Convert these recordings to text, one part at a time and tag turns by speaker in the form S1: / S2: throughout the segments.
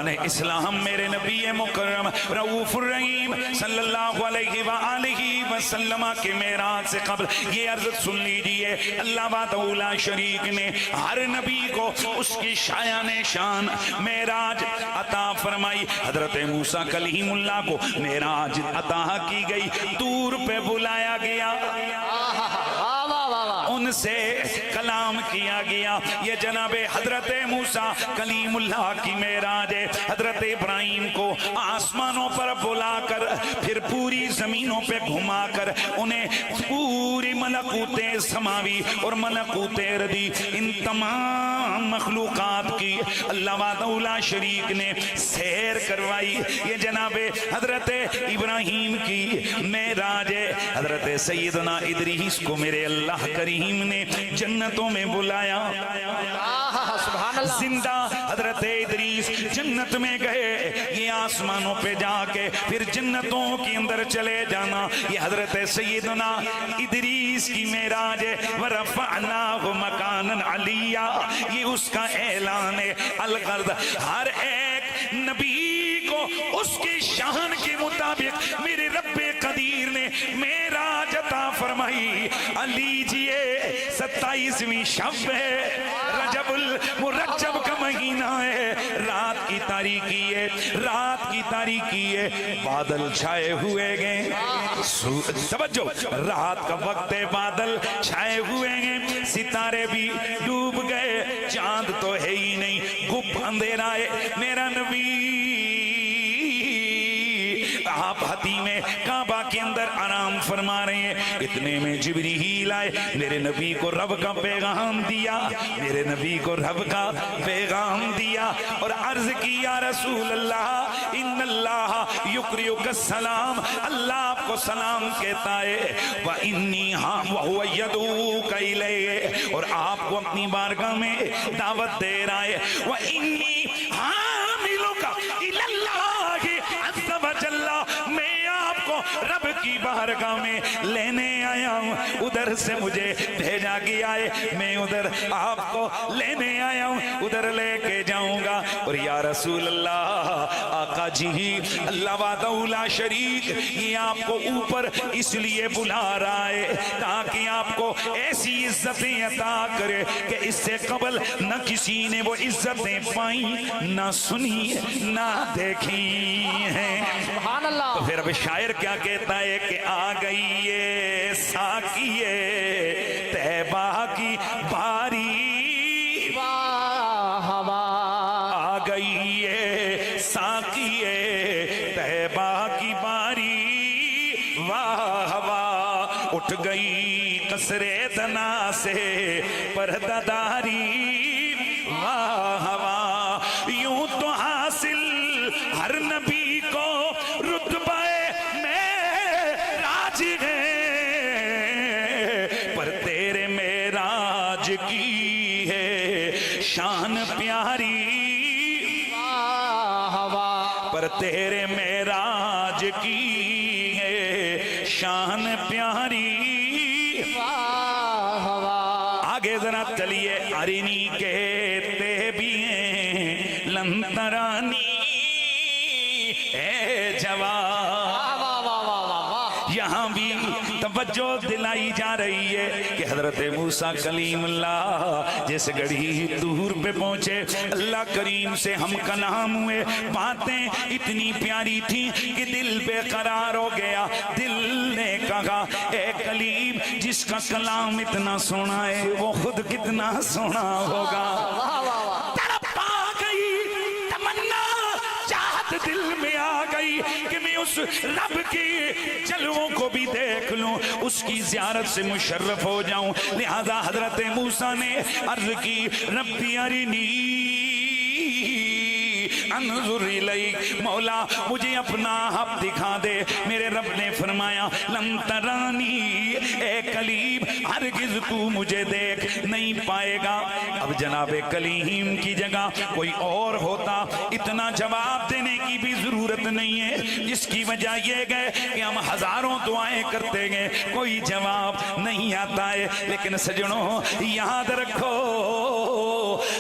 S1: قرآن اسلام میرے نبی مکرم رؤوف الرحیم صلی اللہ علیہ وآلہ وسلم کے معراج سے قبل یہ عرض سن لیجئے، اللہ وحدہ لا شریک نے ہر نبی کو اس کی شایان شان معراج عطا فرمائی۔ حضرت موسیٰ کلیم اللہ کو معراج عطا کی گئی، طور پہ بلایا گیا، ان سے کلام کیا گیا۔ یہ جناب حضرت موسیٰ کلیم اللہ کی معراج ہے۔ حضرت ابراہیم کو آسمانوں پر بلا کر پھر پوری زمینوں پہ گھما کر انہیں پوری ملکوت سماوی اور ملکوت ارضی ان تمام مخلوقات کی اللہ وحدہ لا شریک نے سیر کروائی۔ یہ جناب حضرت ابراہیم کی معراج ہے۔ حضرت سیدنا ادریس کو میرے اللہ کریم نے جنتوں میں بلایا، زندہ حضرت ادریس جنت میں گئے، یہ آسمانوں پہ جا کے پھر جنتوں کے اندر چلے جانا، یہ حضرت سیدنا ادریس کی معراج ہے۔ وَرَفَعْنَاهُ مَكَانًا عَلِيًّا، یہ اس کا اعلان ہے۔ الغرض ہر ایک نبی کو اس کی شان کے مطابق میرے رب قدیر نے معراج عطا فرمائی۔ لیجئے 27ویں شب ہے، رجب المرجب کا مہینہ ہے، رات کی تاریکی ہے، رات کی تاریکی ہے، بادل چھائے ہوئے گئے، توجہ رات کا وقت ہے، بادل چھائے ہوئے ہیں، ستارے بھی ڈوب گئے، چاند تو ہے ہی نہیں، گپ اندھیرا ہے۔ میرا نبی آپ حتیم کعبہ کے اندر آرام فرما رہے ہیں، اتنے میں جبریل آئے، میرے نبی کو رب کا پیغام دیا، میرے نبی کو رب کا پیغام دیا اور عرض کی یا رسول اللہ ان اللہ یقرئک السلام، اللہ آپ کو سلام کہتا ہے، وَإِنِّي وَهُوَ يَدْعُوكَ إِلَيْهِ، اور آپ کو اپنی بارگاہ میں دعوت دے رہا ہے، وَإِنِّي حَامِلُكَ إِلَى اللَّهِ عَزَّ وَجَلَّ، میں آپ کو رب کی بارگاہ میں لینے آیا ہوں، ادھر سے مجھے بھیجا گیا ہے، میں ادھر آپ کو لینے آیا ہوں، ادھر لے کے جاؤں گا۔ اور یا رسول اللہ آقا جی اللہ وحدہ لا شریک یہ آپ کو اوپر اس لیے بلا رہا ہے تاکہ آپ کو ایسی عزتیں عطا کرے کہ اس سے قبل نہ کسی نے وہ عزتیں پائیں، نہ سنی، نہ دیکھی ہیں۔
S2: سبحان اللہ۔
S1: تو پھر اب شاعر کیا کہتا ہے کہ آ گئی ہے ساقیے طیبہ کی باری، آ گئی ہے ساقیے طیبہ کی باری، واہ واہ اٹھ گئی قصر دنا سے پردہ داری، واہ واہ یوں تو حاصل ہر نبی کو رتبہ معراج ہے، پر تیرے معراج کی ہے شان پیاری، پر تیرے معراج کی ہے شان پیاری۔ آگے ذرا چلیے، ارینی کہتے بھی ہیں لن ترانی اے جوان، یہاں بھی توجہ دلائی جا رہی ہے کہ حضرت موسیٰ کلیم اللہ جس گڑھی طور پہ پہنچے، اللہ کریم سے ہم کلام ہوئے، باتیں اتنی پیاری تھی کہ دل بے قرار ہو گیا۔ دل نے کہا اے کلیم جس کا کلام اتنا سونا ہے وہ خود کتنا سونا ہوگا۔ تڑپ آ گئی، تمنا چاہت دل میں آ گئی کہ میں اس رب کے جلووں کو بھی دیکھ لوں، اس کی زیارت سے مشرف ہو جاؤں۔ لہذا حضرت موسیٰ نے عرض کی ربی ارنی انظر الیک، مولا مجھے اپنا حق دکھا دے۔ میرے رب نے فرمایا لم ترانی اے کلیم، ہرگز تو مجھے دیکھ نہیں پائے گا۔ اب جناب کلیم کی جگہ کوئی اور ہوتا اتنا جواب دینے کی بھی ضرورت نہیں ہے، جس کی وجہ یہ گئے کہ ہم ہزاروں دعائیں کرتے گئے کوئی جواب نہیں آتا ہے۔ لیکن سجنوں یاد رکھو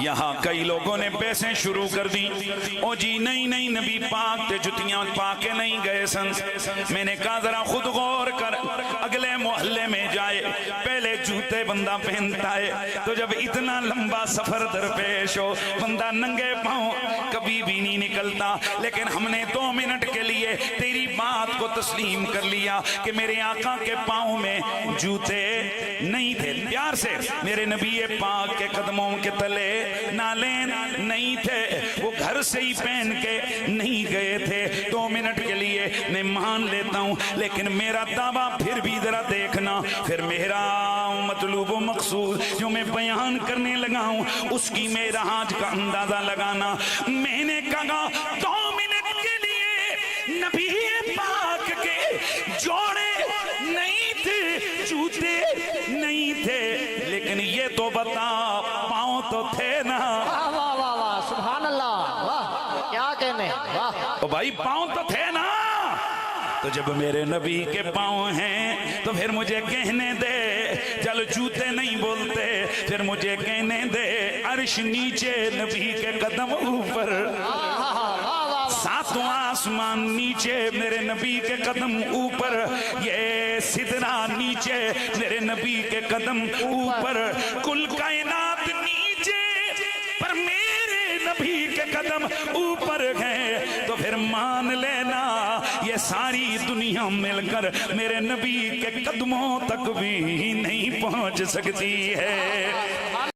S1: یہاں کئی لوگوں نے پیسیں شروع کر دی، او جی نہیں نہیں نبی پاک تے جتیاں پاک کے نہیں گئے سن۔ میں نے کہا ذرا خود غور کر، اگلے محلے میں جائے پہلے جوتے بندہ پہنتا ہے، تو جب اتنا لمبا سفر درپیش ہو بندہ ننگے پاؤں کبھی بھی نہیں نکلتا، لیکن ہم نے 2 منٹ کے لیے تیری بات کو تسلیم کر لیا کہ میرے آقا کے پاؤں میں جوتے نہیں تھے، پیار سے میرے نبی پاک کے قدموں کے تلے نالین نہیں تھے، وہ گھر سے ہی پہن کے نہیں گئے تھے۔ 2 منٹ کے لیے میں مان لیتا ہوں، لیکن میرا دعویٰ پھر بھی ذرا دیکھنا، پھر میرا مطلوب و مقصود جو میں بیان کرنے لگا ہوں اس کی میرا آج کا اندازہ لگانا۔ میں نے کہا 2 منٹ کے لیے نبی پاک کے جوڑے نہیں تھے، جوتے نہیں تھے، لیکن یہ تو بتا پاؤں تو تھے نا۔
S2: واہ واہ واہ واہ، سبحان اللہ، واہ کیا کہنے، واہ۔
S1: تو بھائی پاؤں تو تھے نا، تو جب میرے نبی کے پاؤں ہیں تو پھر مجھے کہنے دے، چل جوتے نہیں بولتے، پھر مجھے کہنے دے عرش نیچے نبی کے قدم اوپر، 7واں آسمان نیچے میرے نبی کے قدم اوپر، یہ سدرا نیچے میرے نبی کے قدم اوپر، کل کائنات نیچے پر میرے نبی کے قدم اوپر ہیں، تو پھر مان لینا یہ ساری دنیا مل کر میرے نبی کے قدموں تک بھی نہیں پہنچ سکتی ہے۔